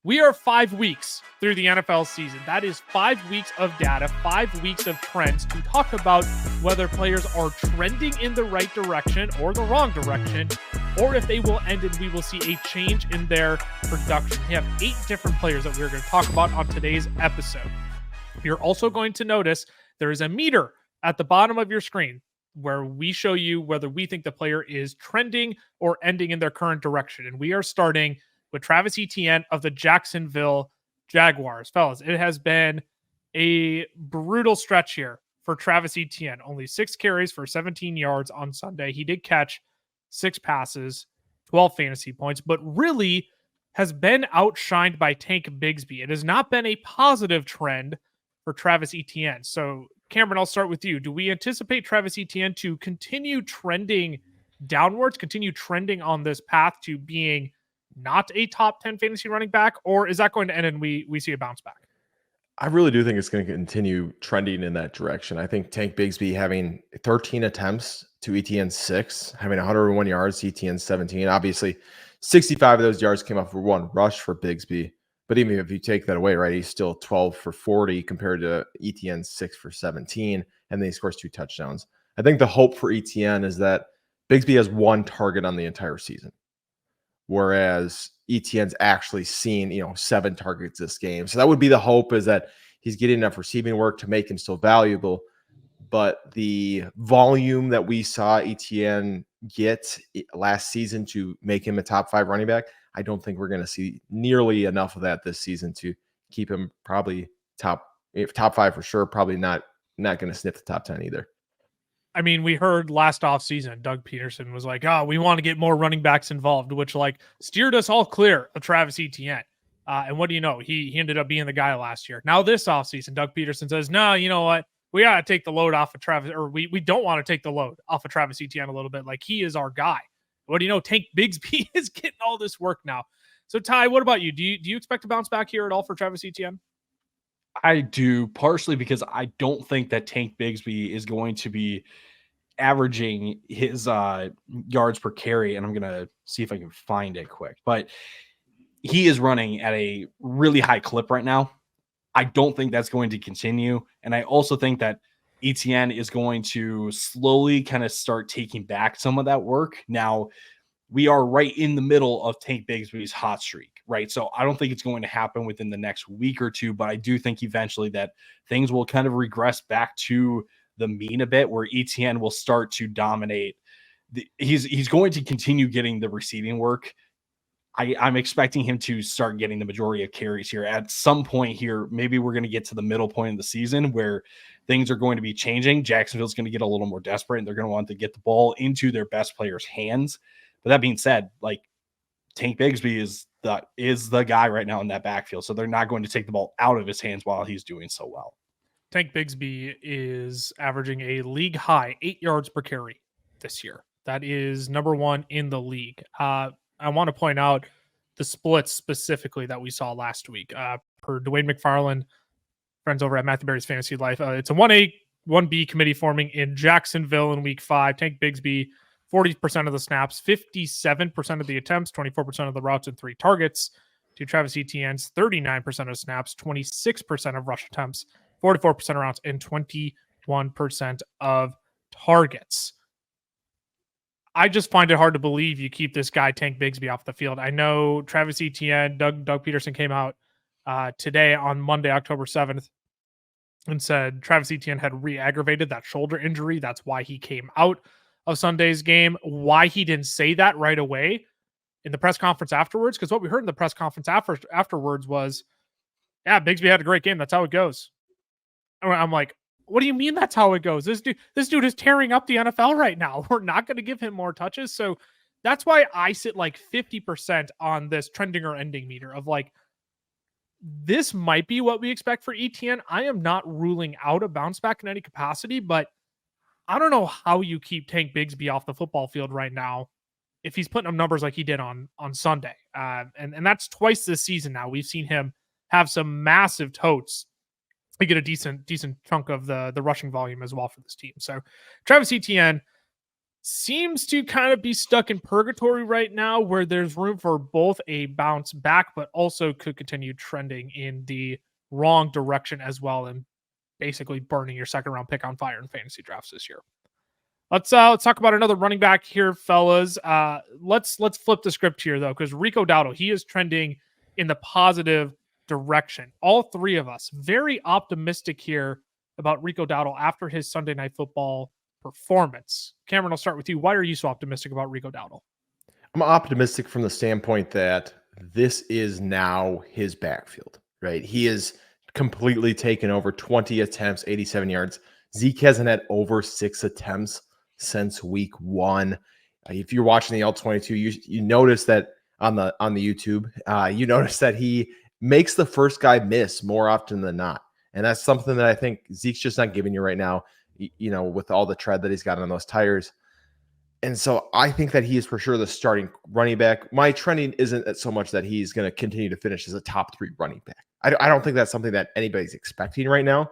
We are 5 weeks through the NFL season. That is 5 weeks of data, 5 weeks of trends to talk about whether players are trending in the right direction or the wrong direction, or if they will end and we will see a change in their production. We have 8 different players that we're going to talk about on today's episode. You're also going to notice there is a meter at the bottom of your screen where we show you whether we think the player is trending or ending in their current direction. And we are starting with Travis Etienne of the Jacksonville Jaguars. Fellas, it has been a brutal stretch here for Travis Etienne. Only 6 carries for 17 yards on Sunday. He did catch 6 passes, 12 fantasy points, but really has been outshined by Tank Bigsby. It has not been a positive trend for Travis Etienne. So, Cameron, I'll start with you. Do we anticipate Travis Etienne to continue trending downwards, continue trending on this path to being not a top 10 fantasy running back, or is that going to end and we see a bounce back? I really do think it's going to continue trending in that direction. I think Tank Bigsby having 13 attempts to Etienne's 6, having 101 yards to Etienne's 17. Obviously, 65 of those yards came off for one rush for Bigsby. But even if you take that away, right, he's still 12 for 40 compared to Etienne's 6 for 17, and then he scores 2 touchdowns. I think the hope for Etienne is that Bigsby has 1 target on the entire season, whereas Etienne's actually seen, 7 targets this game. So that would be the hope, is that he's getting enough receiving work to make him still valuable. But the volume that we saw Etienne get last season to make him a top 5 running back, I don't think we're going to see nearly enough of that this season to keep him probably top 5 for sure. Probably not going to sniff the top 10 either. I mean, we heard last offseason, Doug Peterson was like, we want to get more running backs involved, which steered us all clear of Travis Etienne. And what do you know? He ended up being the guy last year. Now this offseason, Doug Peterson says, no, you know what? We got to take the load off of Travis, or we don't want to take the load off of Travis Etienne a little bit. Like, he is our guy. What do you know? Tank Bigsby is getting all this work now. So, Ty, what about you? Do you expect to bounce back here at all for Travis Etienne? I do, partially because I don't think that Tank Bigsby is going to be averaging his yards per carry, and I'm going to see if I can find it quick. But he is running at a really high clip right now. I don't think that's going to continue. And I also think that Etienne is going to slowly kind of start taking back some of that work. Now, we are right in the middle of Tank Bigsby's hot streak, right? So I don't think it's going to happen within the next week or two, but I do think eventually that things will kind of regress back to the mean a bit, where Etienne will start to dominate. He's going to continue getting the receiving work. I'm expecting him to start getting the majority of carries here at some point here. Maybe we're going to get to the middle point of the season where things are going to be changing. Jacksonville's going to get a little more desperate, and they're going to want to get the ball into their best players' hands. But that being said, Tank Bigsby is the guy right now in that backfield. So they're not going to take the ball out of his hands while he's doing so well. Tank Bigsby is averaging a league high 8 yards per carry this year. That is number 1 in the league. I want to point out the splits specifically that we saw last week. Per Dwayne McFarland, friends over at Matthew Berry's Fantasy Life, it's a 1A, 1B committee forming in Jacksonville in week 5. Tank Bigsby, 40% of the snaps, 57% of the attempts, 24% of the routes, and 3 targets. To Travis Etienne's 39% of snaps, 26% of rush attempts, 44% of routes, and 21% of targets. I just find it hard to believe you keep this guy Tank Bigsby off the field. I know Travis Etienne, Doug Peterson came out today on Monday, October 7th, and said Travis Etienne had re-aggravated that shoulder injury. That's why he came out of Sunday's game. Why he didn't say that right away in the press conference afterwards, because what we heard in the press conference afterwards was, yeah, Bigsby had a great game. That's how it goes. I'm like, what do you mean that's how it goes? This dude is tearing up the NFL right now. We're not going to give him more touches. So that's why I sit 50% on this trending or ending meter of this might be what we expect for Etienne. I am not ruling out a bounce back in any capacity, but I don't know how you keep Tank Bigsby off the football field right now if he's putting up numbers like he did on Sunday. And that's twice this season now. We've seen him have some massive totes. We get a decent chunk of the rushing volume as well for this team. So Travis Etienne, seems to kind of be stuck in purgatory right now, where there's room for both a bounce back, but also could continue trending in the wrong direction as well, and basically burning your second round pick on fire in fantasy drafts this year. Let's talk about another running back here, fellas. Let's flip the script here though, because Rico Dowdle, he is trending in the positive direction. All three of us very optimistic here about Rico Dowdle after his Sunday Night Football performance. Cameron, I'll start with you. Why are you so optimistic about Rico Dowdle? I'm optimistic from the standpoint that this is now his backfield, right? He is completely taken over 20 attempts, 87 yards. Zeke hasn't had over 6 attempts since week 1. If you're watching the L22, you notice that on the YouTube, you notice that he makes the first guy miss more often than not. And that's something that I think Zeke's just not giving you right now, you know, with all the tread that he's got on those tires. And so I think that he is for sure the starting running back. My trending isn't so much that he's going to continue to finish as a top 3 running back. I don't think that's something that anybody's expecting right now,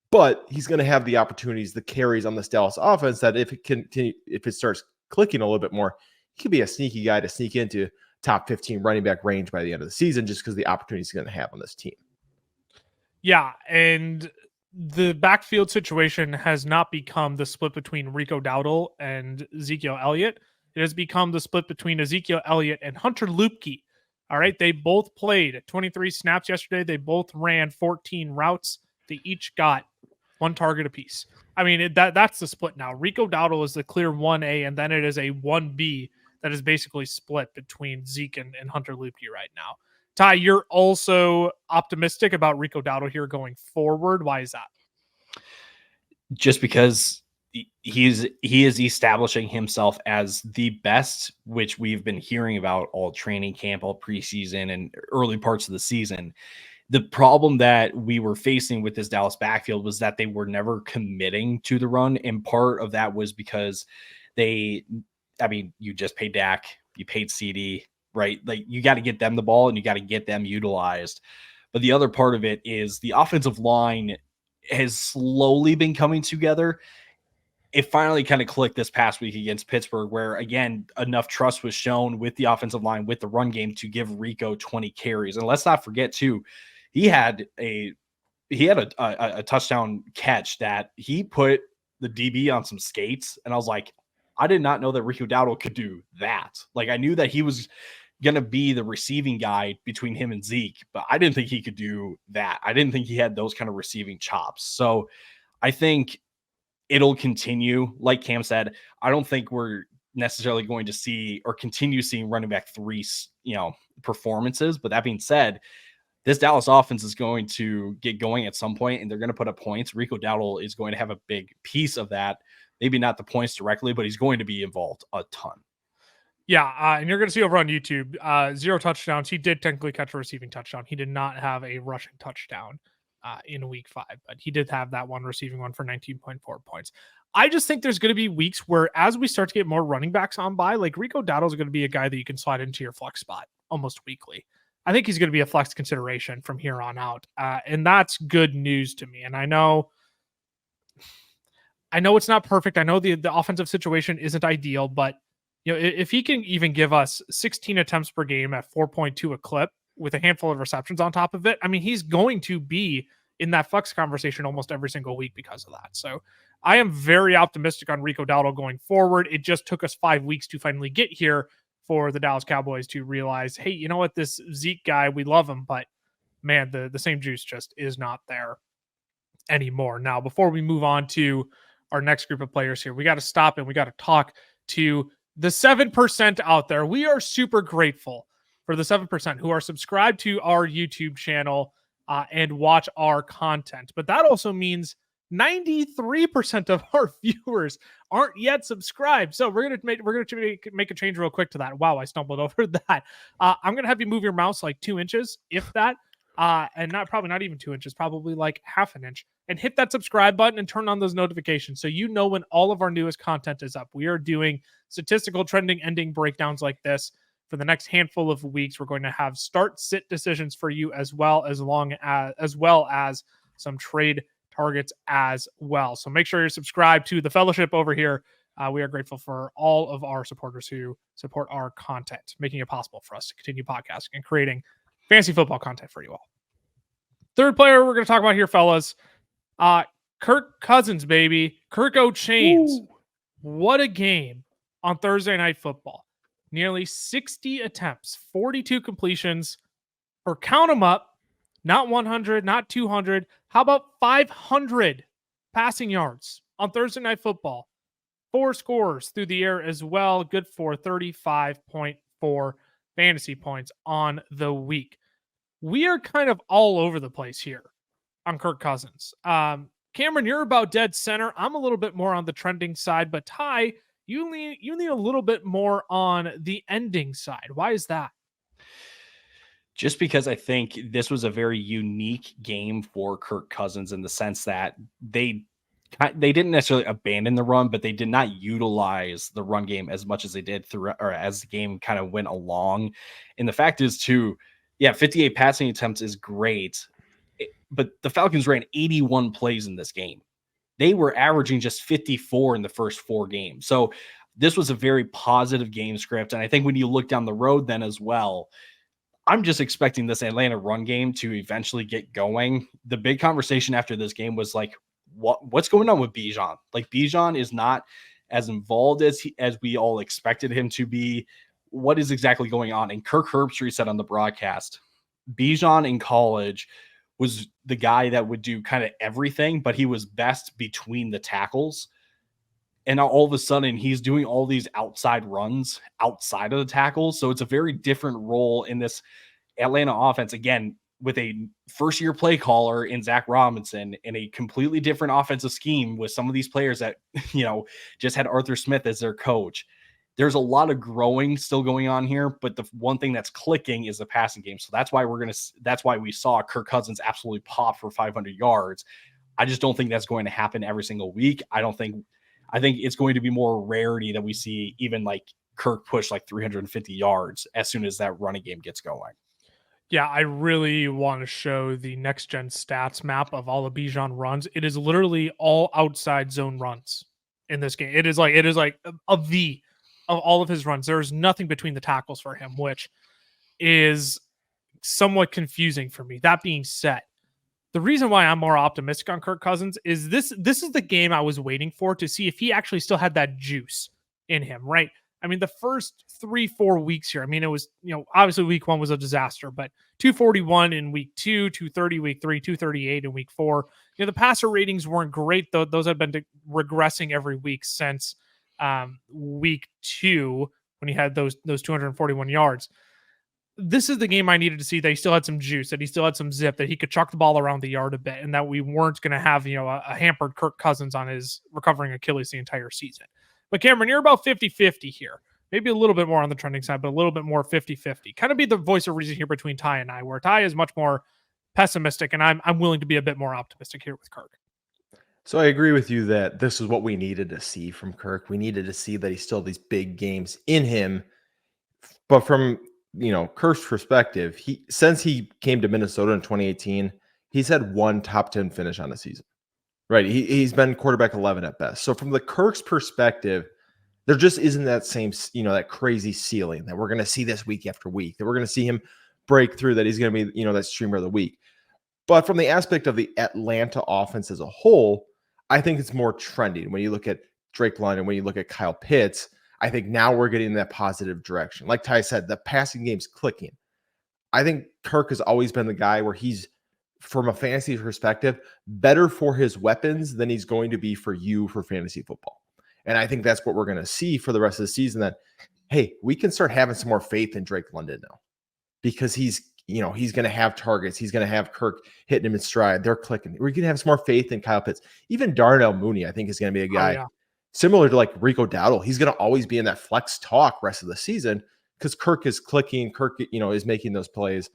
but he's going to have the opportunities, the carries on this Dallas offense that if it starts clicking a little bit more, he could be a sneaky guy to sneak into top 15 running back range by the end of the season, just because the opportunities he's going to have on this team. Yeah, and the backfield situation has not become the split between Rico Dowdle and Ezekiel Elliott. It has become the split between Ezekiel Elliott and Hunter Luepke. All right, they both played 23 snaps yesterday. They both ran 14 routes. They each got 1 target apiece. I mean, that's the split now. Rico Dowdle is the clear 1A, and then it is a 1B that is basically split between Zeke and Hunter Luepke right now. Ty, you're also optimistic about Rico Dowdle here going forward. Why is that? Just because he is establishing himself as the best, which we've been hearing about all training camp, all preseason, and early parts of the season. The problem that we were facing with this Dallas backfield was that they were never committing to the run. And part of that was because you just paid Dak, you paid CD, right? Like, you got to get them the ball and you got to get them utilized. But the other part of it is the offensive line has slowly been coming together. It finally kind of clicked this past week against Pittsburgh, where again, enough trust was shown with the offensive line, with the run game, to give Rico 20 carries. And let's not forget too, he had a touchdown catch that he put the DB on some skates. And I was like, I did not know that Rico Dowdle could do that. Like, I knew that he was going to be the receiving guy between him and Zeke, but I didn't think he could do that. I didn't think he had those kind of receiving chops. So I think it'll continue. Like Cam said, I don't think we're necessarily going to see or continue seeing running back 3, performances. But that being said, this Dallas offense is going to get going at some point, and they're going to put up points. Rico Dowdle is going to have a big piece of that. Maybe not the points directly, but he's going to be involved a ton. Yeah, and you're going to see over on YouTube, 0 touchdowns. He did technically catch a receiving touchdown. He did not have a rushing touchdown in week 5, but he did have that one receiving one for 19.4 points. I just think there's going to be weeks where, as we start to get more running backs on by, like Rico Dowdle is going to be a guy that you can slide into your flex spot almost weekly. I think he's going to be a flex consideration from here on out. And that's good news to me. And I know it's not perfect. I know the offensive situation isn't ideal, but if he can even give us 16 attempts per game at 4.2 a clip with a handful of receptions on top of it, I mean, he's going to be in that flex conversation almost every single week because of that. So I am very optimistic on Rico Dowdle going forward. It just took us 5 weeks to finally get here for the Dallas Cowboys to realize, hey, you know what, this Zeke guy, we love him, but man, the same juice just is not there anymore. Now, before we move on to our next group of players here, we got to stop and we got to talk to the 7% out there. We are super grateful for the 7% who are subscribed to our YouTube channel and watch our content. But that also means 93% of our viewers aren't yet subscribed. So we're gonna make a change real quick to that. Wow, I stumbled over that. I'm gonna have you move your mouse like 2 inches, if that, and probably not even 2 inches, probably like half an inch, and hit that subscribe button and turn on those notifications so you know when all of our newest content is up. We are doing statistical trending ending breakdowns like this for the next handful of weeks. We're going to have start sit decisions for you as well as some trade targets as well. So make sure you're subscribed to the fellowship over here We are grateful for all of our supporters who support our content, making it possible for us to continue podcasting and creating fantasy football content for you all. Third player we're going to talk about here, fellas. Kirk Cousins, baby. Kirk O'Chains. Ooh. What a game on Thursday Night Football. Nearly 60 attempts, 42 completions, or count them up, not 100, not 200. How about 500 passing yards on Thursday Night Football? 4 scores through the air as well. Good for 35.4 fantasy points on the week. We are kind of all over the place here on Kirk Cousins. Cameron, you're about dead center. I'm a little bit more on the trending side, but Ty, you lean a little bit more on the ending side. Why is that? Just because I think this was a very unique game for Kirk Cousins in the sense that they didn't necessarily abandon the run, but they did not utilize the run game as much as they did through, or as the game kind of went along. And the fact is too, 58 passing attempts is great, but the Falcons ran 81 plays in this game. They were averaging just 54 in the first 4 games. So this was a very positive game script. And I think when you look down the road then as well, I'm just expecting this Atlanta run game to eventually get going. The big conversation after this game was like, what's going on with Bijan? Like, Bijan is not as involved as we all expected him to be. What is exactly going on? And Kirk Herbstreit said on the broadcast, Bijan in college was the guy that would do kind of everything, but he was best between the tackles. And now all of a sudden he's doing all these outside runs outside of the tackles. So it's a very different role in this Atlanta offense. Again, with a first-year play caller in Zach Robinson and a completely different offensive scheme with some of these players that, just had Arthur Smith as their coach. There's a lot of growing still going on here, but the one thing that's clicking is the passing game. So that's why we saw Kirk Cousins absolutely pop for 500 yards. I just don't think that's going to happen every single week. I think it's going to be more rarity that we see even like Kirk push like 350 yards as soon as that running game gets going. Yeah, I really want to show the next gen stats map of all the Bijan runs. It is literally all outside zone runs in this game. It is like a V of all of his runs. There's nothing between the tackles for him, which is somewhat confusing for me. That being said, the reason why I'm more optimistic on Kirk Cousins is this is the game I was waiting for to see if he actually still had that juice in him, right? I mean, the first 3-4 weeks here, I mean, it was, obviously week 1 was a disaster, but 241 in week 2, 230 week 3, 238 in week 4. The passer ratings weren't great, though. Those have been regressing every week since week 2 when he had those 241 yards. This is the game I needed to see that he still had some juice, that he still had some zip, that he could chuck the ball around the yard a bit, and that we weren't going to have, a hampered Kirk Cousins on his recovering Achilles the entire season. But Cameron, you're about 50-50 here. Maybe a little bit more on the trending side, but a little bit more 50-50. Kind of be the voice of reason here between Ty and I, where Ty is much more pessimistic, and I'm willing to be a bit more optimistic here with Kirk. So I agree with you that this is what we needed to see from Kirk. We needed to see that he still had these big games in him. But from Kirk's perspective, since he came to Minnesota in 2018, he's had one top 10 finish on the season. Right. He's been quarterback 11 at best. So from the Kirk's perspective, there just isn't that same, that crazy ceiling that we're going to see this week after week, that we're going to see him break through, that he's going to be, that streamer of the week. But from the aspect of the Atlanta offense as a whole, I think it's more trending. When you look at Drake London, when you look at Kyle Pitts, I think now we're getting in that positive direction. Like Ty said, the passing game's clicking. I think Kirk has always been the guy where he's, from a fantasy perspective, better for his weapons than he's going to be for you for fantasy football. And I think that's what we're going to see for the rest of the season, that, hey, we can start having some more faith in Drake London now, because he's going to have targets. He's going to have Kirk hitting him in stride. They're clicking. We're going to have some more faith in Kyle Pitts. Even Darnell Mooney, I think, is going to be a guy similar to like Rico Dowdle. He's going to always be in that flex talk rest of the season because Kirk is clicking. Kirk, is making those plays.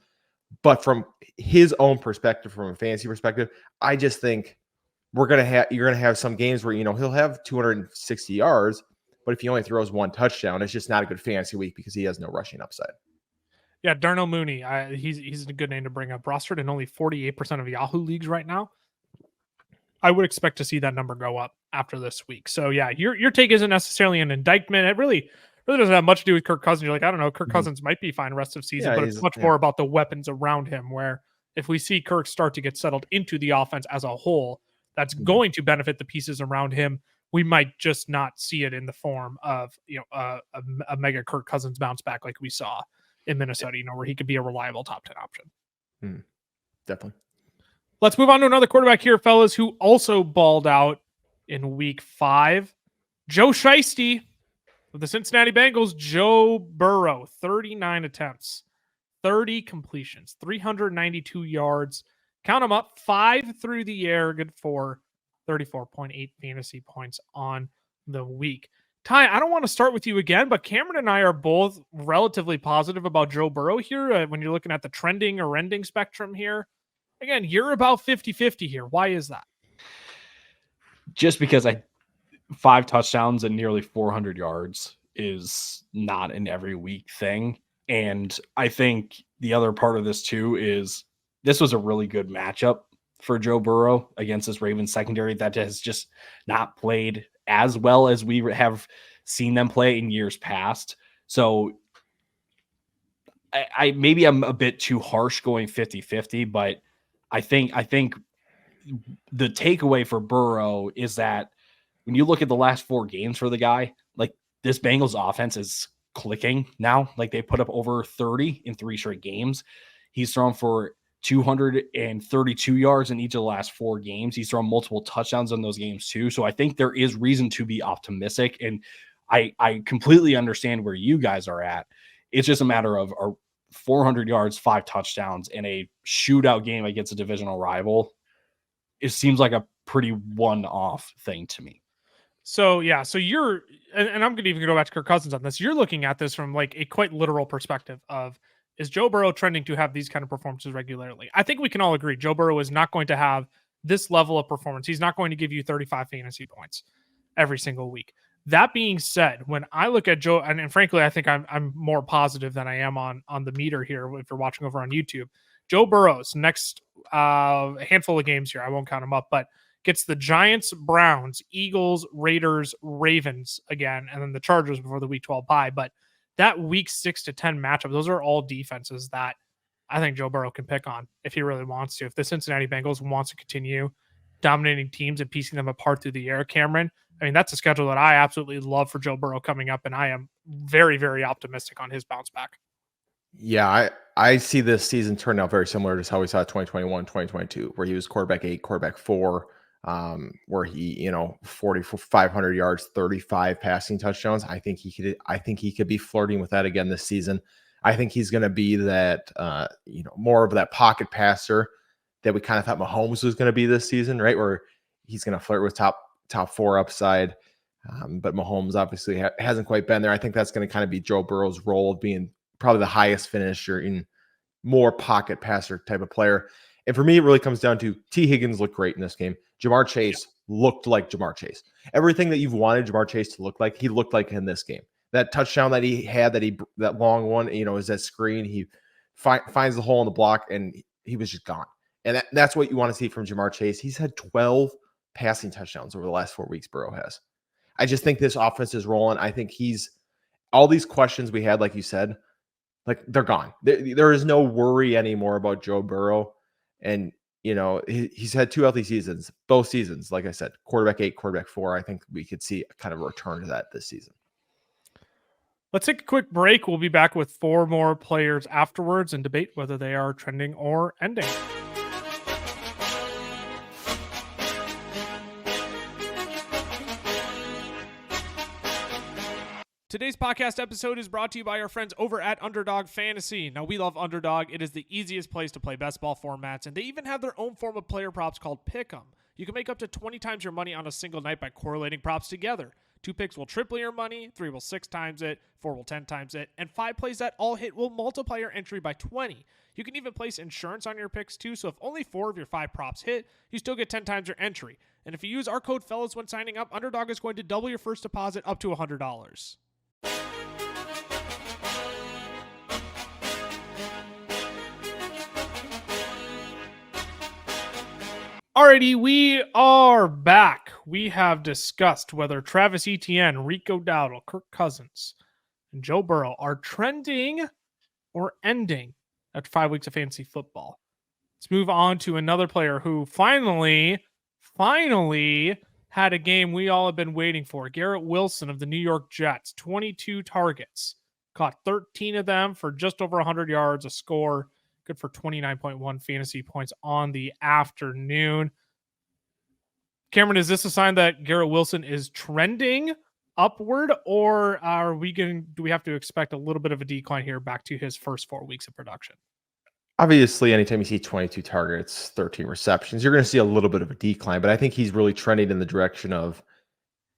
But from his own perspective, from a fantasy perspective, I just think you're going to have some games where, he'll have 260 yards, but if he only throws one touchdown, it's just not a good fantasy week because he has no rushing upside. Yeah, Darnell Mooney, he's a good name to bring up. Rostered in only 48% of Yahoo leagues right now. I would expect to see that number go up after this week. So yeah, your take isn't necessarily an indictment. It really doesn't have much to do with Kirk Cousins. You're like, I don't know, Kirk Cousins might be fine rest of season, Yeah, but it's much more about the weapons around him. Where if we see Kirk start to get settled into the offense as a whole, that's going to benefit the pieces around him. We might just not see it in the form of a mega Kirk Cousins bounce back like we saw in Minnesota, where he could be a reliable top 10 option. Definitely. Let's move on to another quarterback here, fellas, who also balled out in week 5. Joe Shiesty of the Cincinnati Bengals. Joe Burrow, 39 attempts, 30 completions, 392 yards. Count them up, 5 through the air, good for 34.8 fantasy points on the week. Ty, I don't want to start with you again, but Cameron and I are both relatively positive about Joe Burrow here. When you're looking at the trending or ending spectrum here, again, you're about 50-50 here. Why is that? Just because 5 touchdowns and nearly 400 yards is not an every week thing. And I think the other part of this too is this was a really good matchup for Joe Burrow against this Ravens secondary that has just not played as well as we have seen them play in years past. So I maybe I'm a bit too harsh going 50-50, but I think the takeaway for Burrow is that when you look at the last 4 games for the guy, like this Bengals offense is clicking now. Like they put up over 30 in 3 straight games. He's thrown for 232 yards in each of the last 4 games. He's thrown multiple touchdowns in those games too. So I think there is reason to be optimistic. And I completely understand where you guys are at. It's just a matter of 400 yards, 5 touchdowns in a shootout game against a divisional rival. It seems like a pretty one-off thing to me. So yeah, so you're, and I'm going to even go back to Kirk Cousins on this. You're looking at this from like a quite literal perspective of, is Joe Burrow trending to have these kind of performances regularly? I think we can all agree Joe Burrow is not going to have this level of performance. He's not going to give you 35 fantasy points every single week. That being said, when I look at Joe, and frankly, I think I'm more positive than I am on the meter here if you're watching over on YouTube. Joe Burrow's next handful of games here, I won't count them up, but gets the Giants, Browns, Eagles, Raiders, Ravens again, and then the Chargers before the Week 12 bye. But that Week 6 to 10 matchup, those are all defenses that I think Joe Burrow can pick on if he really wants to. If the Cincinnati Bengals wants to continue dominating teams and piecing them apart through the air, Cameron, I mean, that's a schedule that I absolutely love for Joe Burrow coming up, and I am very, very optimistic on his bounce back. Yeah, I see this season turning out very similar to how we saw 2021, 2022, where he was quarterback 8, quarterback 4, where he, 500 yards, 35 passing touchdowns. I think he could be flirting with that again this season. I think he's going to be that, more of that pocket passer that we kind of thought Mahomes was going to be this season, right? Where he's going to flirt with top 4 upside. But Mahomes obviously hasn't quite been there. I think that's going to kind of be Joe Burrow's role of being probably the highest finisher in more pocket passer type of player. And for me, it really comes down to T. Higgins looked great in this game. Jamar Chase looked like Jamar Chase. Everything that you've wanted Jamar Chase to look like, he looked like in this game. That touchdown that he had, that long one, is that screen. He finds the hole in the block, and he was just gone. And that's what you want to see from Jamar Chase. He's had 12 passing touchdowns over the last 4 weeks, Burrow has. I just think this offense is rolling. I think all these questions we had, like you said, like they're gone. There is no worry anymore about Joe Burrow. And, he's had 2 healthy seasons, both seasons. Like I said, quarterback 8, quarterback 4. I think we could see kind of a return to that this season. Let's take a quick break. We'll be back with 4 more players afterwards and debate whether they are trending or ending. Today's podcast episode is brought to you by our friends over at Underdog Fantasy. Now, we love Underdog. It is the easiest place to play best ball formats, and they even have their own form of player props called Pick'em. You can make up to 20 times your money on a single night by correlating props together. 2 picks will triple your money, 3 will 6 times it, 4 will 10 times it, and 5 plays that all hit will multiply your entry by 20. You can even place insurance on your picks too, so if only 4 of your 5 props hit, you still get 10 times your entry. And if you use our code FELLAS when signing up, Underdog is going to double your first deposit up to $100. Alrighty, we are back. We have discussed whether Travis Etienne, Rico Dowdle, Kirk Cousins, and Joe Burrow are trending or ending after 5 weeks of fantasy football. Let's move on to another player who finally had a game we all have been waiting for. Garrett Wilson of the New York Jets, 22 targets, caught 13 of them for just over 100 yards, a score. Good for 29.1 fantasy points on the afternoon. Cameron, is this a sign that Garrett Wilson is trending upward, or do we have to expect a little bit of a decline here back to his first 4 weeks of production? Obviously, anytime you see 22 targets, 13 receptions, you're going to see a little bit of a decline, but I think he's really trending in the direction of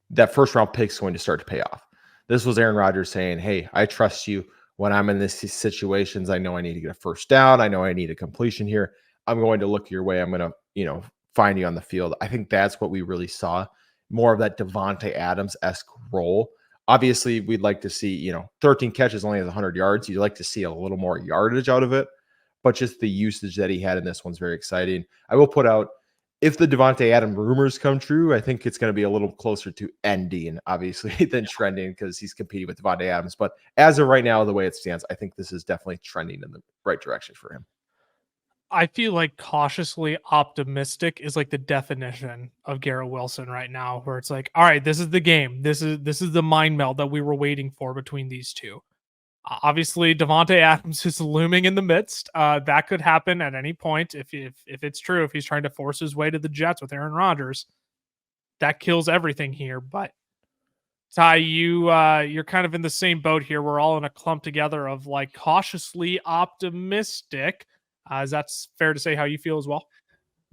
that first round pick is going to start to pay off. This was Aaron Rodgers saying, hey, I trust you when I'm in these situations. I know I need to get a first down. I know I need a completion here. I'm going to look your way. I'm going to, find you on the field. I think that's what we really saw, more of that Devontae Adams-esque role. Obviously, we'd like to see, 13 catches only has 100 yards. You'd like to see a little more yardage out of it, but just the usage that he had in this one's very exciting. I will put out, if the Devontae Adams rumors come true, I think it's going to be a little closer to ending, obviously, than trending because he's competing with Devontae Adams. But as of right now, the way it stands, I think this is definitely trending in the right direction for him. I feel like cautiously optimistic is like the definition of Garrett Wilson right now, where it's like, all right, this is the game. This is the mind meld that we were waiting for between these two. Obviously, Devontae Adams is looming in the midst. That could happen at any point if it's true. If he's trying to force his way to the Jets with Aaron Rodgers, that kills everything here. But Ty, you're kind of in the same boat here. We're all in a clump together of like cautiously optimistic. Is that fair to say how you feel as well?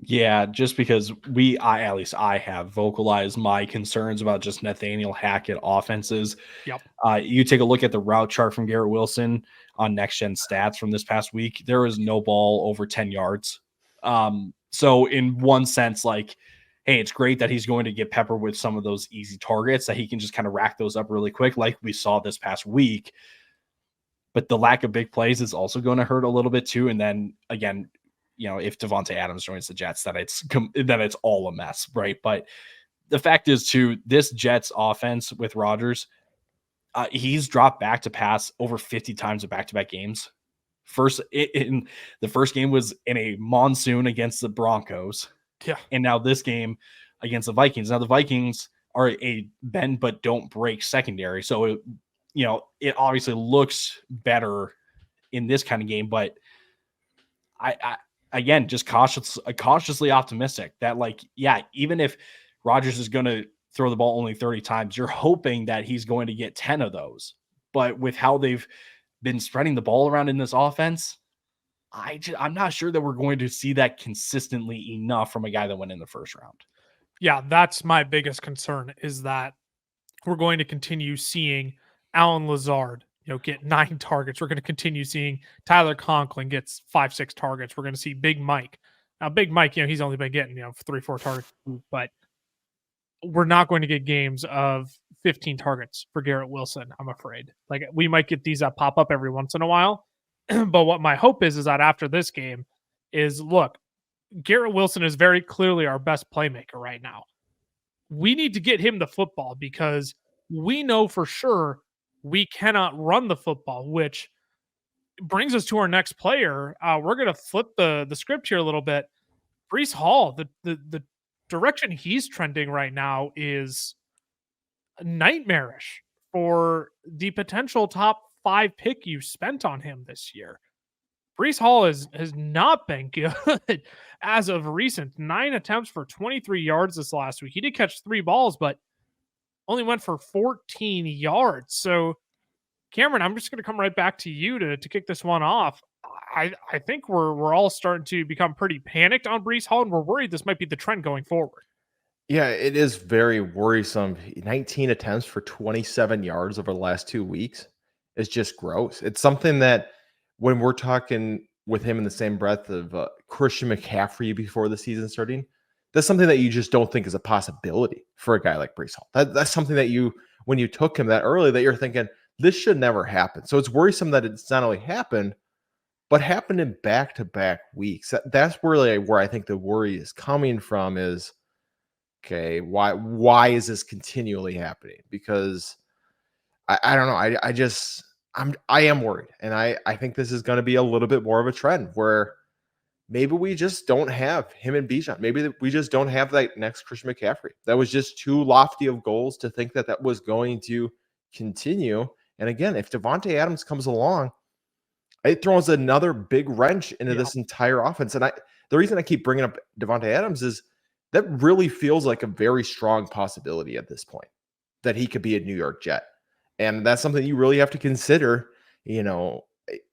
Yeah, just because at least I have vocalized my concerns about just Nathaniel Hackett offenses. Yep. You take a look at the route chart from Garrett Wilson on Next Gen Stats from this past week. There was no ball over 10 yards. So in one sense, like, hey, it's great that he's going to get peppered with some of those easy targets that he can just kind of rack those up really quick, like we saw this past week. But the lack of big plays is also going to hurt a little bit too. And then again, if Devontae Adams joins the Jets, then it's all a mess, right? But the fact is, too, this Jets offense with Rodgers, he's dropped back to pass over 50 times in back-to-back games. The first game was in a monsoon against the Broncos, and now this game against the Vikings. Now the Vikings are a bend but don't break secondary, so it obviously looks better in this kind of game, but I again, just cautiously optimistic that, even if Rodgers is going to throw the ball only 30 times, you're hoping that he's going to get 10 of those. But with how they've been spreading the ball around in this offense, I'm not sure that we're going to see that consistently enough from a guy that went in the first round. Yeah, that's my biggest concern, is that we're going to continue seeing Allen Lazard get 9 targets. We're going to continue seeing Tyler Conklin gets 5-6 targets. We're going to see Big Mike. Now, Big Mike, he's only been getting 3-4 targets, but we're not going to get games of 15 targets for Garrett Wilson, I'm afraid. Like, we might get these that pop up every once in a while, but what my hope is that after this game is, look, Garrett Wilson is very clearly our best playmaker right now. We need to get him the football because we know for sure we cannot run the football, which brings us to our next player. We're going to flip the script here a little bit. Breece Hall, the direction he's trending right now is nightmarish for the potential top 5 pick you spent on him this year. Breece Hall has not been good as of recent. 9 attempts for 23 yards this last week. He did catch 3 balls, but only went for 14 yards. So, Cameron, I'm just going to come right back to you to kick this one off. I think we're all starting to become pretty panicked on Breece Hall, and we're worried this might be the trend going forward. Yeah, it is very worrisome. 19 attempts for 27 yards over the last 2 weeks is just gross. It's something that when we're talking with him in the same breath of Christian McCaffrey before the season starting, that's something that you just don't think is a possibility for a guy like Breece Hall. That's something that when you took him that early, that you're thinking, this should never happen. So it's worrisome that it's not only happened, but happened in back-to-back weeks. That's really where I think the worry is coming from is, okay, why is this continually happening? Because I don't know. I am worried. And I think this is going to be a little bit more of a trend where maybe we just don't have him and Bijan. Maybe we just don't have that next Christian McCaffrey. That was just too lofty of goals to think that was going to continue. And again, if Devontae Adams comes along, it throws another big wrench into this entire offense. And the reason I keep bringing up Devontae Adams is that really feels like a very strong possibility at this point that he could be a New York Jet. And that's something you really have to consider,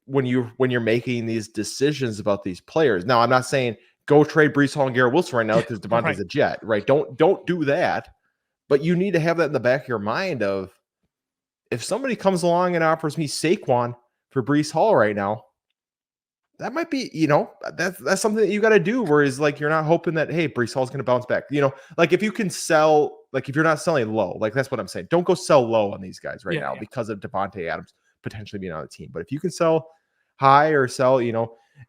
when you're making these decisions about these players. Now, I'm not saying go trade Breece Hall and Garrett Wilson right now because Devontae's a Jet, right? Don't do that. But you need to have that in the back of your mind of, if somebody comes along and offers me Saquon for Breece Hall right now, that might be, that's something that you got to do. Whereas, like, you're not hoping that, hey, Breece Hall's going to bounce back. Like, if you can sell, like, if you're not selling low, like, that's what I'm saying. Don't go sell low on these guys right now because of Devontae Adams potentially being on the team. But if you can sell high or sell,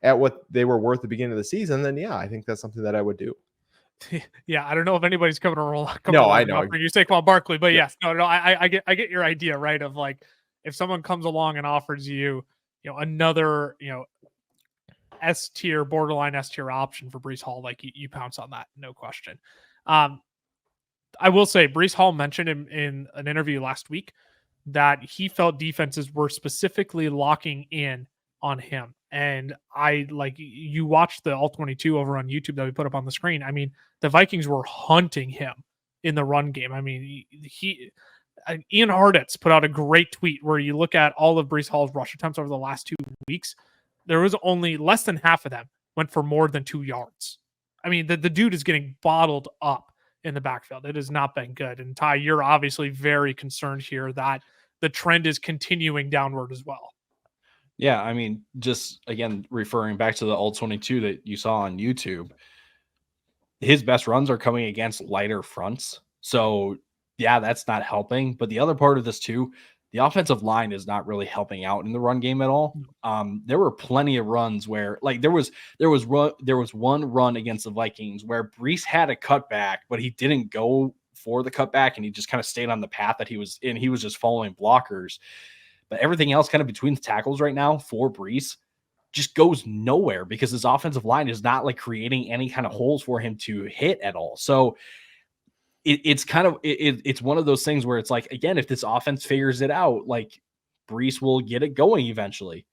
at what they were worth at the beginning of the season, then I think that's something that I would do. Yeah, I don't know if anybody's coming to No, I know for you, Saquon Barkley, but yes, no, I get your idea, right? Of like, if someone comes along and offers you, another, S tier, borderline S tier option for Breece Hall, like you pounce on that, no question. I will say Breece Hall mentioned in an interview last week that he felt defenses were specifically locking in on him. And you watched the all 22 over on YouTube that we put up on the screen. I mean, the Vikings were hunting him in the run game. I mean, Ian Harditz put out a great tweet where you look at all of Breece Hall's rush attempts over the last 2 weeks. There was only less than half of them went for more than 2 yards. I mean, the dude is getting bottled up in the backfield. It has not been good. And Ty, you're obviously very concerned here that the trend is continuing downward as well. Yeah, I mean, just again, referring back to the all 22 that you saw on YouTube, his best runs are coming against lighter fronts. So yeah, that's not helping. But the other part of this too, the offensive line is not really helping out in the run game at all. There were plenty of runs where, like, there was one run against the Vikings where Breece had a cutback, but he didn't go for the cutback and he just kind of stayed on the path that he was in. He was just following blockers. But everything else kind of between the tackles right now for Breece just goes nowhere because his offensive line is not like creating any kind of holes for him to hit at all. So it's kind of, it's one of those things where it's like, again, if this offense figures it out, like, Breece will get it going eventually.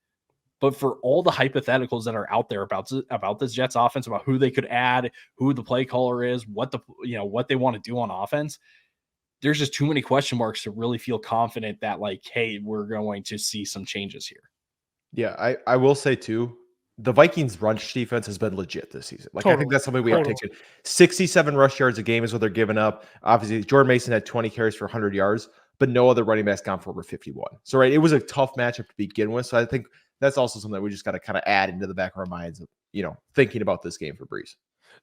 But for all the hypotheticals that are out there about this Jets offense, about who they could add, who the play caller is, what they want to do on offense, there's just too many question marks to really feel confident that, like, hey, we're going to see some changes here. Yeah, I will say too, the Vikings rush defense has been legit this season. Like, I think that's something we have taken. 67 rush yards a game is what they're giving up. Obviously, Jordan Mason had 20 carries for 100 yards, but no other running back's gone for over 51. So, right, it was a tough matchup to begin with. So I think that's also something that we just got to kind of add into the back of our minds of, thinking about this game for Breece.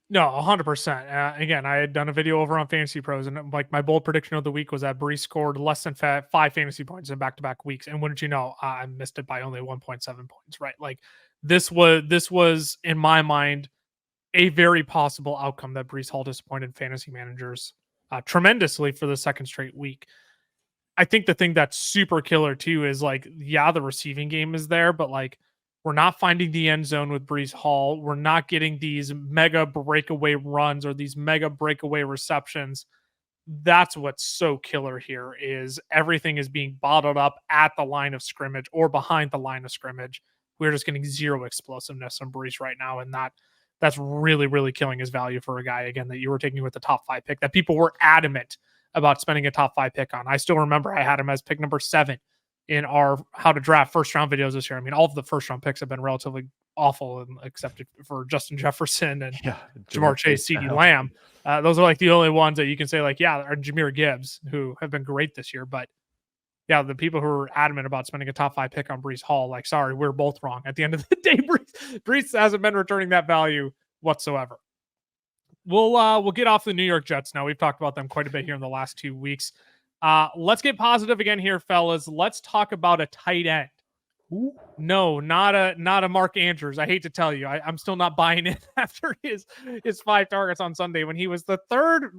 No, 100%. Again, I had done a video over on Fantasy Pros, and like my bold prediction of the week was that Breece scored less than 5 fantasy points in back-to-back weeks. And wouldn't you know, I missed it by only 1.7 points, right? Like, this was in my mind a very possible outcome that Breece Hall disappointed fantasy managers tremendously for the second straight week. I think the thing that's super killer too is, like, the receiving game is there, but like, we're not finding the end zone with Breece Hall. We're not getting these mega breakaway runs or these mega breakaway receptions. That's what's so killer here, is everything is being bottled up at the line of scrimmage or behind the line of scrimmage. We're just getting zero explosiveness from Breece right now. And that's really, really killing his value for a guy, again, that you were taking with the top 5 pick that people were adamant about spending a top 5 pick on. I still remember I had him as pick number 7 in our how to draft first round videos this year. I mean, all of the first round picks have been relatively awful, except for Justin Jefferson and Jamar Chase, CeeDee Lamb. Those are like the only ones that you can say, like, are Jahmyr Gibbs, who have been great this year. But yeah, the people who are adamant about spending a top 5 pick on Breece Hall, like, sorry, we're both wrong. At the end of the day, Breece hasn't been returning that value whatsoever. We'll get off the New York Jets now. We've talked about them quite a bit here in the last 2 weeks. Let's get positive again here, fellas. Let's talk about a tight end No, not a Mark Andrews. I hate to tell you, I'm still not buying it after his 5 targets on Sunday when he was the third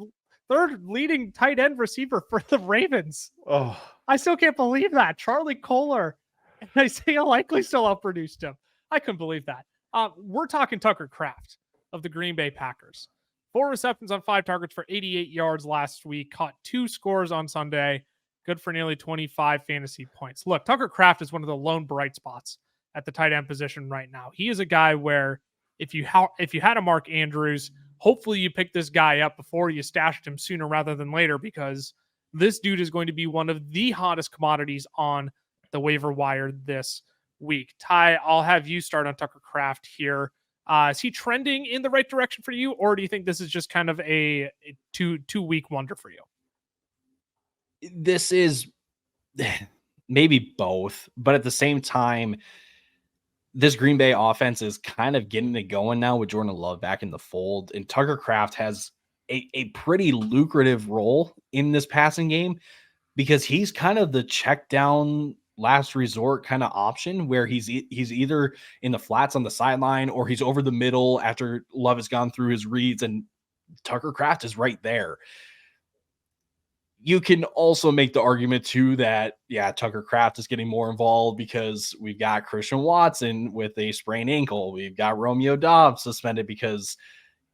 leading tight end receiver for the Ravens. Oh, I still can't believe that. Charlie Kohler and Isaiah Likely still outproduced him. I couldn't believe that. We're talking Tucker Kraft of the Green Bay Packers. 4 receptions on 5 targets for 88 yards last week. Caught 2 scores on Sunday. Good for nearly 25 fantasy points. Look, Tucker Kraft is one of the lone bright spots at the tight end position right now. He is a guy where if you had a Mark Andrews, hopefully you pick this guy up before you stashed him sooner rather than later, because this dude is going to be one of the hottest commodities on the waiver wire this week. Ty, I'll have you start on Tucker Kraft here. Is he trending in the right direction for you, or do you think this is just kind of a two-week wonder for you? This is maybe both, but at the same time, this Green Bay offense is kind of getting it going now with Jordan Love back in the fold, and Tucker Kraft has a pretty lucrative role in this passing game because he's kind of the check down last resort kind of option where he's either in the flats on the sideline or he's over the middle after Love has gone through his reads, and Tucker Kraft is right there. You can also make the argument too that, yeah, Tucker Kraft is getting more involved because we've got Christian Watson with a sprained ankle. We've got Romeo Doubs suspended because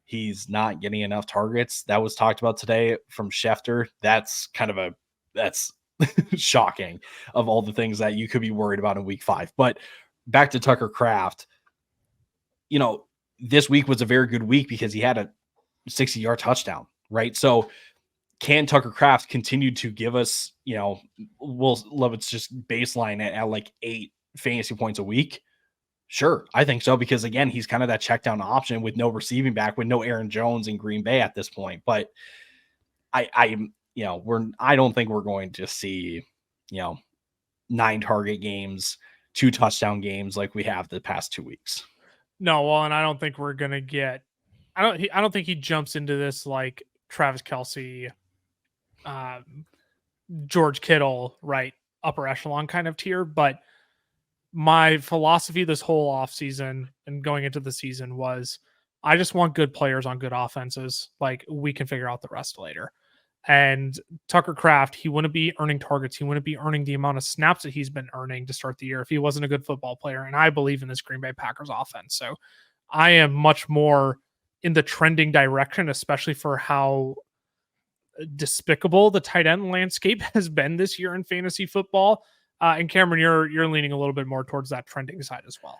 he's not getting enough targets. That was talked about today from Schefter. That's shocking of all the things that you could be worried about in week 5. But back to Tucker Kraft, this week was a very good week because he had a 60-yard touchdown, right? So can Tucker Kraft continue to give us, it's just baseline at like 8 fantasy points a week? Sure, I think so, because again, he's kind of that check down option with no receiving back, with no Aaron Jones in Green Bay at this point. But I don't think we're going to see, 9 target games, 2 touchdown games like we have the past 2 weeks. No, well, and I don't think we're gonna get. I don't think he jumps into this like Travis Kelce, George Kittle, right, upper echelon kind of tier. But my philosophy this whole offseason and going into the season was I just want good players on good offenses. Like, we can figure out the rest later. And Tucker Kraft, he wouldn't be earning targets. He wouldn't be earning the amount of snaps that he's been earning to start the year if he wasn't a good football player. And I believe in this Green Bay Packers offense. So I am much more in the trending direction, especially for how despicable the tight end landscape has been this year in fantasy football. And Cameron, you're leaning a little bit more towards that trending side as well.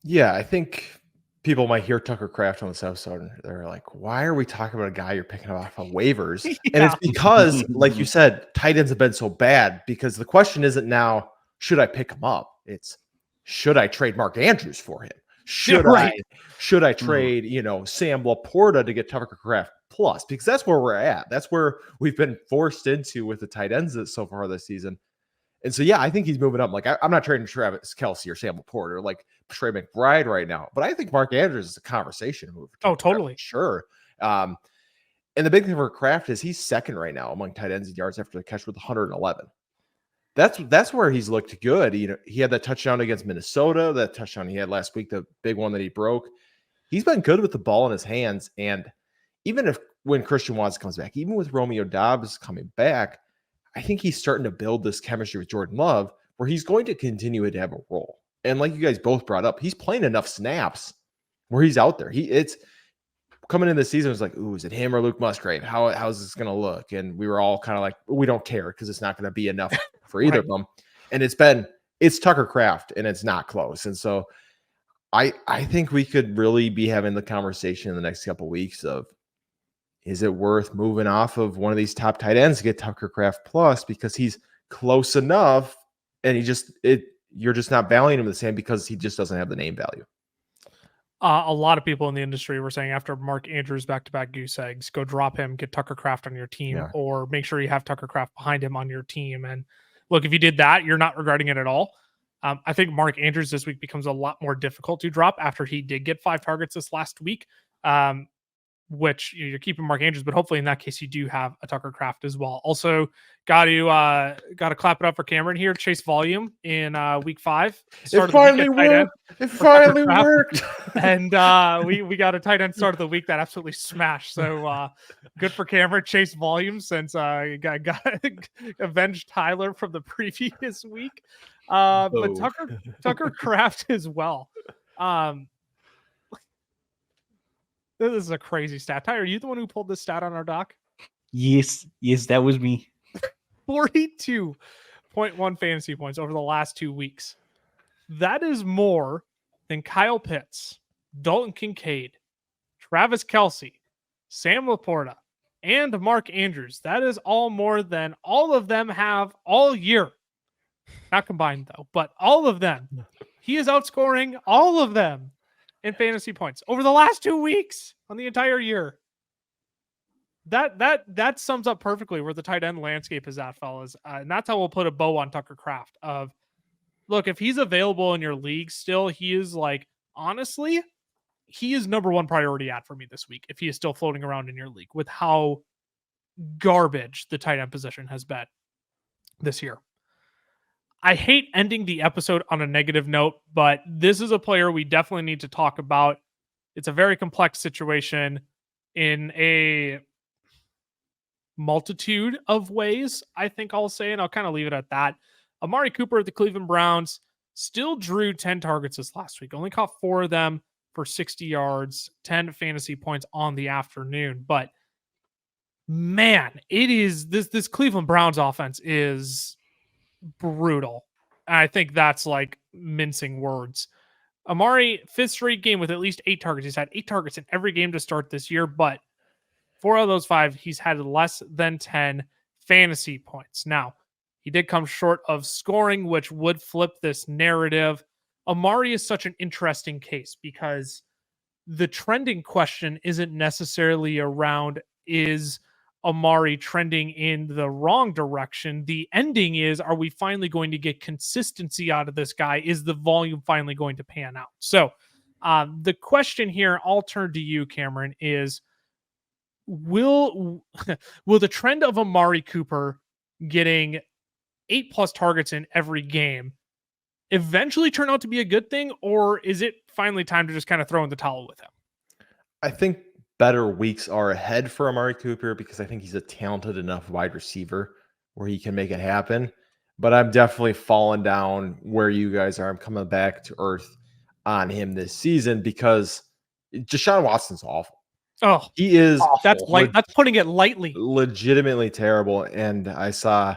Yeah, I think people might hear Tucker Kraft on this episode and they're like, why are we talking about a guy you're picking up off of waivers? Yeah. And it's because, like you said, tight ends have been so bad, because the question isn't now, should I pick him up? It's, should I trade Mark Andrews for him? Should I trade, Sam Laporta to get Tucker Kraft plus? Because that's where we're at. That's where we've been forced into with the tight ends so far this season. And so, yeah, I think he's moving up. Like, I'm not trading Travis Kelce or Sam Laporta or like Trey McBride right now, but I think Mark Andrews is a conversation move. Oh, totally. Sure. And the big thing for Kraft is he's second right now among tight ends in yards after the catch with 111. That's where he's looked good. He had that touchdown against Minnesota, that touchdown he had last week, the big one that he broke. He's been good with the ball in his hands. And even when Christian Watson comes back, even with Romeo Doubs coming back, I think he's starting to build this chemistry with Jordan Love where he's going to continue to have a role. And like you guys both brought up, he's playing enough snaps where he's out there. It's coming in the season, it was like, ooh, is it him or Luke Musgrave? How's this going to look? And we were all kind of like, we don't care because it's not going to be enough for either of them. And it's Tucker Kraft, and it's not close. And so I think we could really be having the conversation in the next couple of weeks of, is it worth moving off of one of these top tight ends to get Tucker Kraft plus because he's close enough and you're just not valuing him the same because he just doesn't have the name value. A lot of people in the industry were saying after Mark Andrews back-to-back goose eggs, go drop him, get Tucker Kraft on your team, or make sure you have Tucker Kraft behind him on your team. And look, if you did that, you're not regretting it at all. I think Mark Andrews this week becomes a lot more difficult to drop after he did get 5 targets this last week. which you're keeping Mark Andrews, but hopefully in that case you do have a Tucker Kraft as well. Also, got to clap it up for Cameron here. Chase volume in week 5. It finally worked. It finally worked. And we got a tight end start of the week that absolutely smashed. So good for Cameron. Chase volume since got avenged Tyler from the previous week. But Tucker Kraft as well. This is a crazy stat. Tyler, are you the one who pulled this stat on our doc? Yes, that was me. 42.1 fantasy points over the last 2 weeks. That is more than Kyle Pitts, Dalton Kincaid, Travis Kelce, Sam Laporta, and Mark Andrews. That is all more than all of them have all year. Not combined, though, but all of them. He is outscoring all of them in fantasy points over the last 2 weeks on the entire year. That sums up perfectly where the tight end landscape is at, fellas. And that's how we'll put a bow on Tucker Kraft. Look, if he's available in your league still, he is honestly, he is number 1 priority ad for me this week if he is still floating around in your league with how garbage the tight end position has been this year. I hate ending the episode on a negative note, but this is a player we definitely need to talk about. It's a very complex situation in a multitude of ways, I think I'll say, and I'll kind of leave it at that. Amari Cooper of the Cleveland Browns still drew 10 targets this last week, only caught 4 of them for 60 yards, 10 fantasy points on the afternoon. But man, it is this Cleveland Browns offense is brutal. And I think that's mincing words. Amari, 5th straight game with at least 8 targets. He's had 8 targets in every game to start this year, but 4 of those 5, he's had less than 10 fantasy points. Now, he did come short of scoring, which would flip this narrative. Amari is such an interesting case because the trending question isn't necessarily around is Amari trending in the wrong direction. The ending is, are we finally going to get consistency out of this guy? Is the volume finally going to pan out? So the question here, I'll turn to you, Cameron, is will the trend of Amari Cooper getting 8+ targets in every game eventually turn out to be a good thing, or is it finally time to just kind of throw in the towel with him? I think better weeks are ahead for Amari Cooper because I think he's a talented enough wide receiver where he can make it happen. But I'm definitely falling down where you guys are. I'm coming back to earth on him this season because Deshaun Watson's awful. Oh, he is awful. That's putting it lightly. Legitimately terrible. And I saw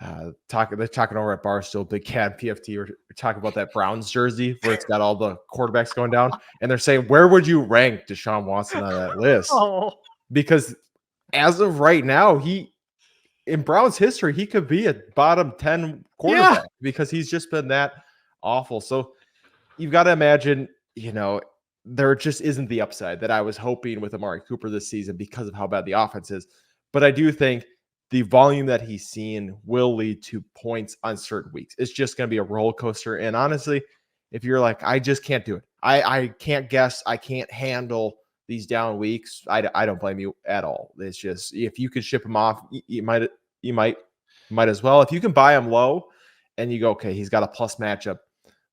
they're talking over at Barstool, Big Cat PFT, we're talking about that Browns jersey where it's got all the quarterbacks going down, and they're saying, where would you rank Deshaun Watson on that list? Because as of right now, he in Browns history, he could be a bottom 10 quarterback because he's just been that awful. So you've got to imagine, there just isn't the upside that I was hoping with Amari Cooper this season because of how bad the offense is. But I do think the volume that he's seen will lead to points on certain weeks. It's just going to be a roller coaster. And honestly, if you're like, I just can't do it. I can't guess. I can't handle these down weeks. I don't blame you at all. It's just, if you could ship him off, you might as well. If you can buy him low and you go, okay, he's got a plus matchup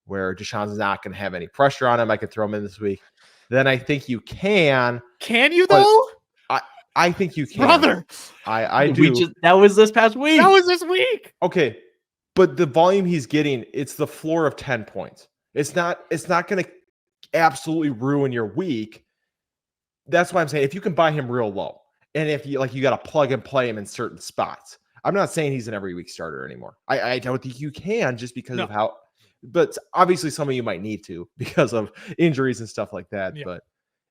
where Deshaun's not going to have any pressure on him, I could throw him in this week. Then I think you can. Can you though? I think you can, brother. I do. That was this past week. That was this week. Okay, but the volume he's getting, it's the floor of 10 points. It's not going to absolutely ruin your week. That's why I'm saying if you can buy him real low, and if you got to plug and play him in certain spots. I'm not saying he's an every week starter anymore. I don't think you can just because of how. But obviously, some of you might need to because of injuries and stuff like that. Yeah. But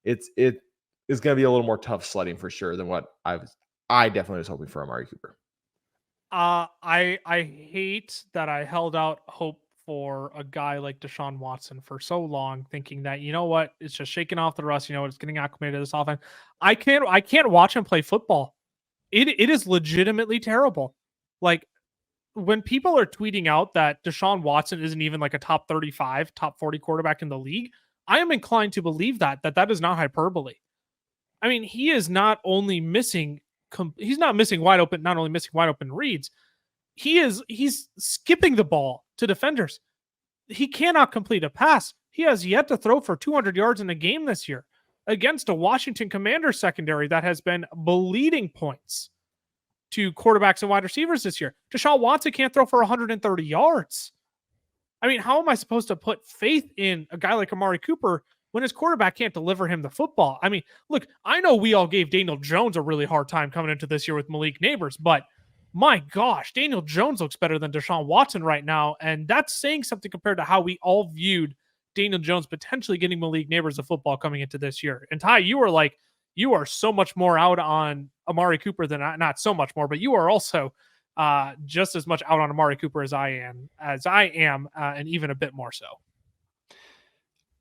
it is going to be a little more tough sledding for sure than what I definitely was hoping for Amari Cooper. I hate that I held out hope for a guy like Deshaun Watson for so long, thinking that, it's just shaking off the rust. It's getting acclimated to this offense. I can't watch him play football. It is legitimately terrible. When people are tweeting out that Deshaun Watson isn't even a top 35, top 40 quarterback in the league, I am inclined to believe that is not hyperbole. I mean, he is not only missing, he's not missing wide open, not only missing wide open reads, he's skipping the ball to defenders. He cannot complete a pass. He has yet to throw for 200 yards in a game this year against a Washington Commanders secondary that has been bleeding points to quarterbacks and wide receivers this year. Deshaun Watson can't throw for 130 yards. I mean, how am I supposed to put faith in a guy like Amari Cooper when his quarterback can't deliver him the football? I mean, look, I know we all gave Daniel Jones a really hard time coming into this year with Malik Neighbors, but my gosh, Daniel Jones looks better than Deshaun Watson right now, and that's saying something compared to how we all viewed Daniel Jones potentially getting Malik Neighbors the football coming into this year. And Ty, you are so much more out on Amari Cooper than not so much more, but you are also just as much out on Amari Cooper as I am, and even a bit more so.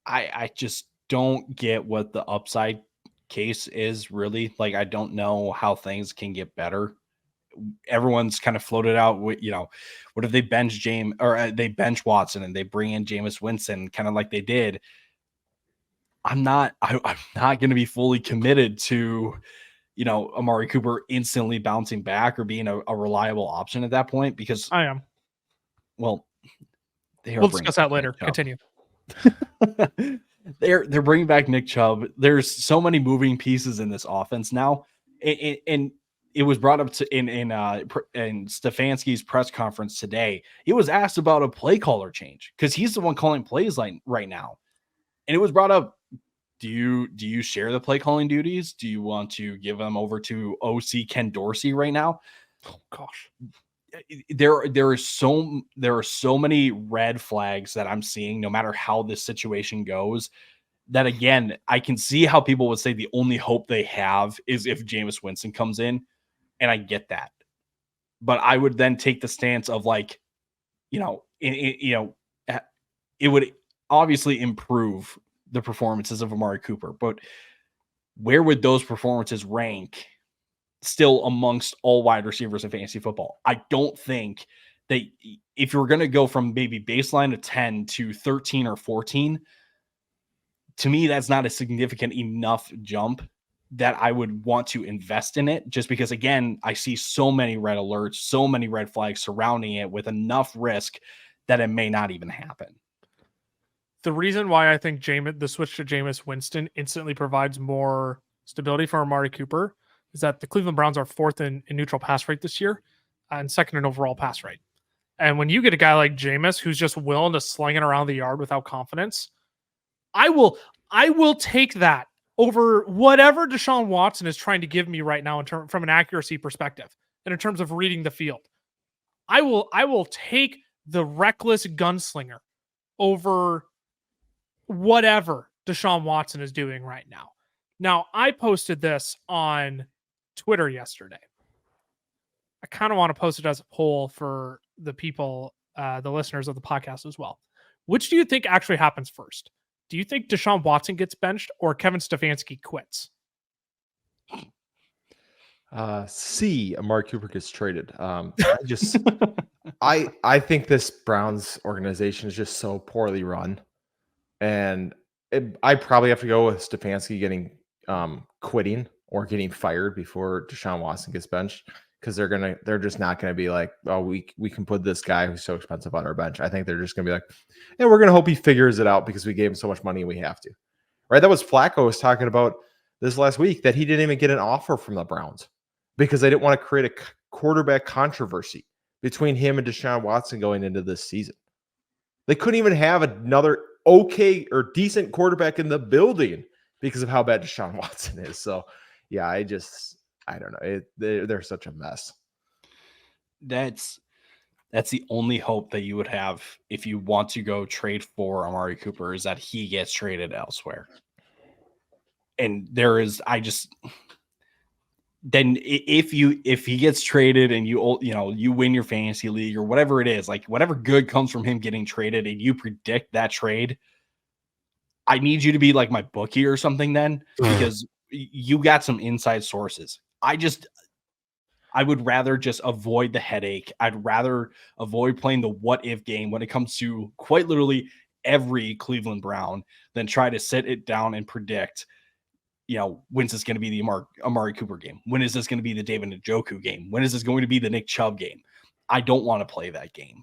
I just don't get what the upside case is really. Like, I don't know how things can get better. Everyone's kind of floated out with, what if they bench they bench Watson and they bring in Jameis Winston, kind of like they did. I'm not going to be fully committed to, Amari Cooper instantly bouncing back or being a reliable option at that point, because I am. Well, we'll discuss that later. Continue. They're bringing back Nick Chubb. There's so many moving pieces in this offense now, and it was brought up in Stefanski's press conference today. He was asked about a play caller change because he's the one calling plays right now, and it was brought up. Do you share the play calling duties? Do you want to give them over to OC Ken Dorsey right now? Oh gosh. There are so many red flags that I'm seeing, no matter how this situation goes, that again, I can see how people would say the only hope they have is if Jameis Winston comes in, and I get that. But I would then take the stance of like, it would obviously improve the performances of Amari Cooper, but where would those performances rank still amongst all wide receivers in fantasy football? I don't think that if you're going to go from maybe baseline of 10 to 13 or 14, to me, that's not a significant enough jump that I would want to invest in it, just because, again, I see so many red alerts, so many red flags surrounding it with enough risk that it may not even happen. The reason why I think the switch to Jameis Winston instantly provides more stability for Amari Cooper is that the Cleveland Browns are fourth in neutral pass rate this year and second in overall pass rate. And when you get a guy like Jameis who's just willing to sling it around the yard without confidence, I will take that over whatever Deshaun Watson is trying to give me right now from an accuracy perspective and in terms of reading the field. I will take the reckless gunslinger over whatever Deshaun Watson is doing right now. Now, I posted this on Twitter yesterday. I kind of want to post it as a poll for the people, the listeners of the podcast as well. Which do you think actually happens first? Do you think Deshaun Watson gets benched or Kevin Stefanski quits? C, Amari Cooper gets traded. I think this Browns organization is just so poorly run. And I probably have to go with Stefanski getting quitting or getting fired before Deshaun Watson gets benched, because they're just not gonna be like, oh, we can put this guy who's so expensive on our bench. I think they're just gonna be like, and we're gonna hope he figures it out because we gave him so much money and we have to. Right? That was Flacco was talking about this last week, that he didn't even get an offer from the Browns because they didn't want to create a quarterback controversy between him and Deshaun Watson going into this season. They couldn't even have another okay or decent quarterback in the building because of how bad Deshaun Watson is. So, yeah, I don't know. They're such a mess. That's the only hope that you would have if you want to go trade for Amari Cooper, is that he gets traded elsewhere. And then if he gets traded and you win your fantasy league or whatever it is, like whatever good comes from him getting traded and you predict that trade, I need you to be like my bookie or something then, because you got some inside sources. I would rather just avoid the headache. I'd rather avoid playing the what if game when it comes to quite literally every Cleveland Brown than try to sit it down and predict when's this going to be the Amari Cooper game? When is this going to be the David Njoku game? When is this going to be the Nick Chubb game? I don't want to play that game.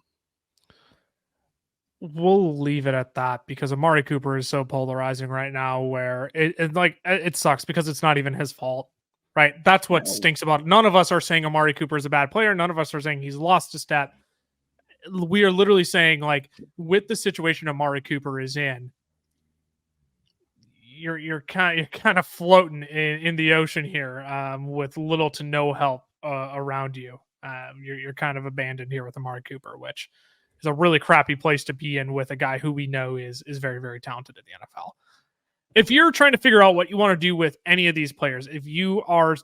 We'll leave it at that because Amari Cooper is so polarizing right now where it sucks because it's not even his fault, right? That's what stinks about it. None of us are saying Amari Cooper is a bad player. None of us are saying he's lost a step. We are literally saying, like, with the situation Amari Cooper is in, you're kind of floating in the ocean here with little to no help around you. You're kind of abandoned here with Amari Cooper, which is a really crappy place to be in with a guy who we know is very, very talented in the NFL. If you're trying to figure out what you want to do with any of these players, if you are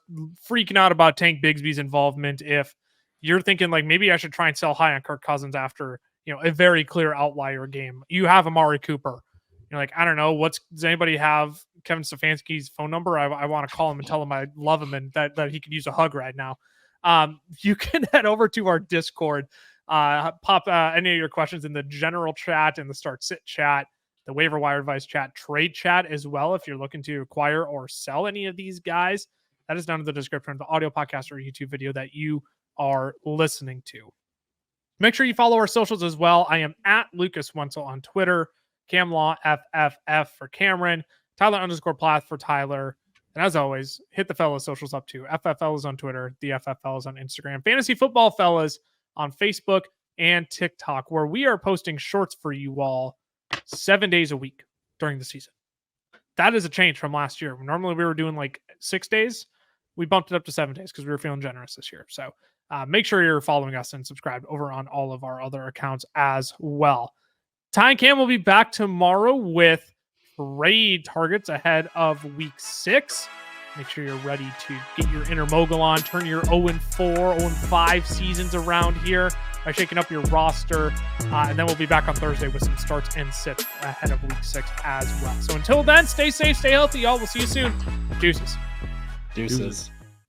freaking out about Tank Bigsby's involvement, if you're thinking like maybe I should try and sell high on Kirk Cousins after a very clear outlier game, you have Amari Cooper. You're like, I don't know, does anybody have Kevin Stefanski's phone number? I want to call him and tell him I love him and that he could use a hug right now. You can head over to our Discord. Pop any of your questions in the general chat, in the start sit chat, the waiver wire advice chat, trade chat as well. If you're looking to acquire or sell any of these guys, that is down in the description of the audio podcast or YouTube video that you are listening to. Make sure you follow our socials as well. I am at Lucas Wenzel on Twitter, Camlaw FFF for Cameron, Tyler_Plath for Tyler. And as always, hit the fellas socials up too. FFL is on Twitter, the FFL is on Instagram, Fantasy Football Fellas on Facebook and TikTok, where we are posting shorts for you all 7 days a week during the season. That is a change from last year. Normally we were doing like 6 days. We bumped it up to 7 days because we were feeling generous this year. So make sure you're following us and subscribed over on all of our other accounts as well. Ty and Cam will be back tomorrow with trade targets ahead of week 6. Make sure you're ready to get your inner mogul on, turn your 0-4, 0-5 seasons around here by shaking up your roster. And then we'll be back on Thursday with some starts and sits ahead of week 6 as well. So until then, stay safe, stay healthy, y'all. We'll see you soon. Deuces. Deuces.